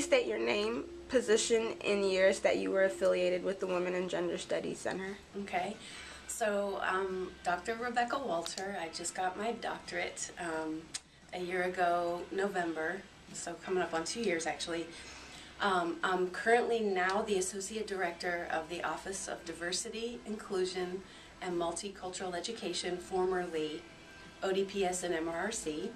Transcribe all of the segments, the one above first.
state your name, position, and years that you were affiliated with the Women and Gender Studies Center? Okay. So, Dr. Rebecca Walter. I just got my doctorate a year ago, November, so coming up on 2 years actually. I'm currently now the Associate Director of the Office of Diversity, Inclusion, and Multicultural Education, formerly ODPS and MRRC.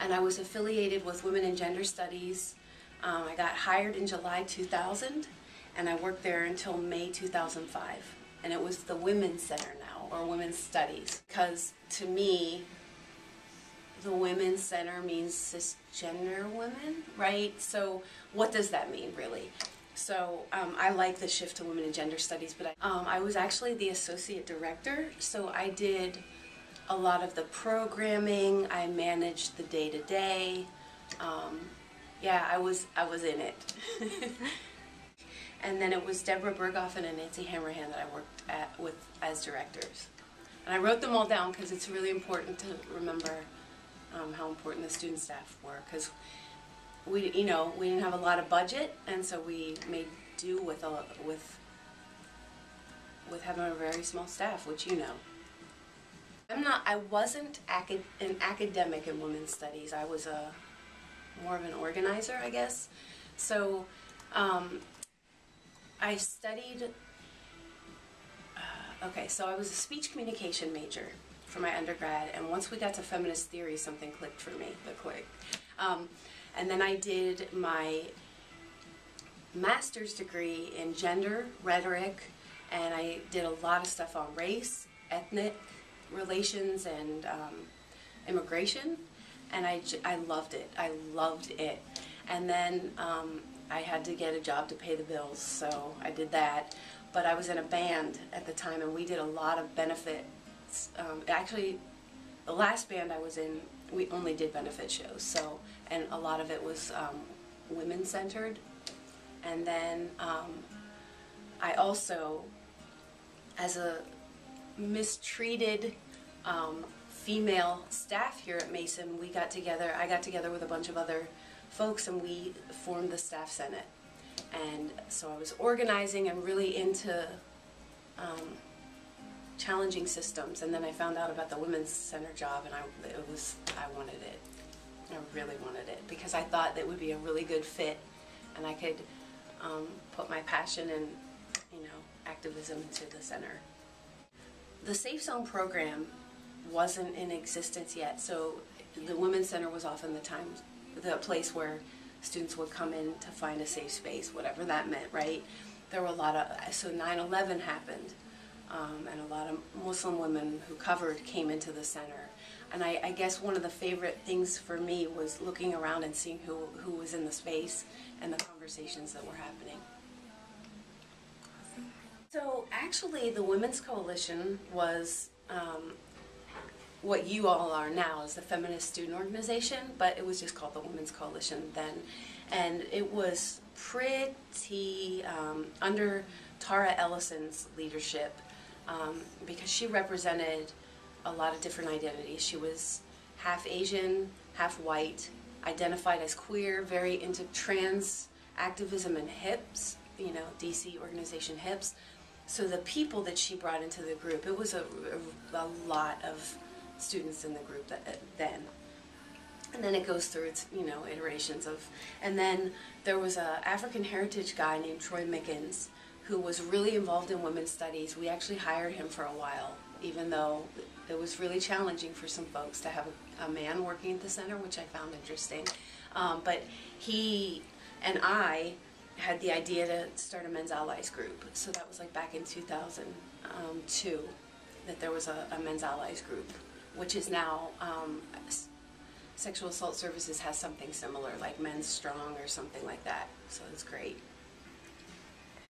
And I was affiliated with Women and Gender Studies. I got hired in July 2000, and I worked there until May 2005. And it was the Women's Center now, or Women's Studies, because to me, the Women's Center means cisgender women, right? So what does that mean, really? So I like the shift to Women and Gender Studies, but I was actually the Associate Director, so I did a lot of the programming. I managed the day-to-day. Yeah, I was in it. And then it was Deborah Berghoffen and Nancy Hammerhand that I worked with as directors. And I wrote them all down because it's really important to remember how important the student staff were, because we didn't have a lot of budget, and so we made do with having a very small staff, which you know. I wasn't an academic in women's studies. I was more of an organizer, I guess. So I studied, so I was a speech communication major for my undergrad, and once we got to feminist theory, something clicked for me, and then I did my master's degree in gender, rhetoric, and I did a lot of stuff on race, ethnic relations, and immigration, and I loved it. I loved it. And then I had to get a job to pay the bills, so I did that. But I was in a band at the time, and we did a lot of benefits. Actually, the last band I was in, we only did benefit shows, and a lot of it was women-centered. And then I also, as a mistreated female staff here at Mason, I got together with a bunch of other folks, and we formed the Staff Senate. And so I was organizing and really into challenging systems, and then I found out about the Women's Center job, and I wanted it. I really wanted it, because I thought that would be a really good fit, and I could put my passion and activism into the center. The Safe Zone program wasn't in existence yet, so the Women's Center was often the place where students would come in to find a safe space, whatever that meant, right? There were a lot of, so 9/11 happened, and a lot of Muslim women who covered came into the center. And I guess one of the favorite things for me was looking around and seeing who was in the space and the conversations that were happening. So actually the Women's Coalition was what you all are now, is the Feminist Student Organization, but it was just called the Women's Coalition then. And it was pretty under Tara Ellison's leadership, because she represented a lot of different identities. She was half Asian, half white, identified as queer, very into trans activism and HIPS, DC organization HIPS. So the people that she brought into the group, it was a lot of students in the group then. And then it goes through its, iterations of, and then there was a African heritage guy named Troy Mickens who was really involved in women's studies. We actually hired him for a while, even though it was really challenging for some folks to have a man working at the center, which I found interesting. But he and I had the idea to start a Men's Allies group. So that was like back in 2002 that there was a Men's Allies group, which is now Sexual Assault Services has something similar, like Men's Strong or something like that. So it's great.